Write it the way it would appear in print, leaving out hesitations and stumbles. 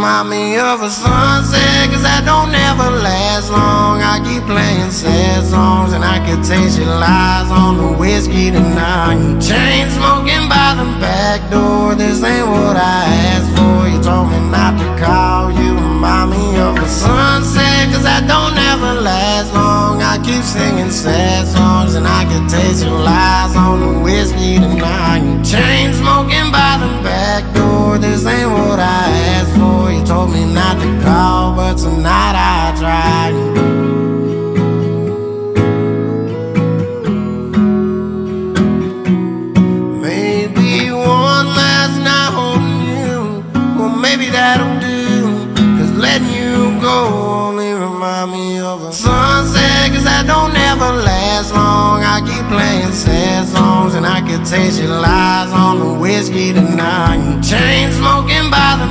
remind me of a sunset, cause that don't ever last long. I keep playing sad songs and I can taste your lies on the whiskey tonight. Chain smoking by the back door, this ain't what I asked for. You told me not to call, you remind me of a sunset, cause that don't ever last long. I keep singing sad songs and I can taste your lies on the whiskey tonight. Chain smoking by the back door, this ain't what I asked for. You told me not to call, but tonight I tried. Maybe one last night holding you, well maybe that'll do, cause letting you go only remind me of a sunset, cause that don't ever last long. I keep playing sad songs and I can taste your lies on the whiskey tonight. Chain smoking by the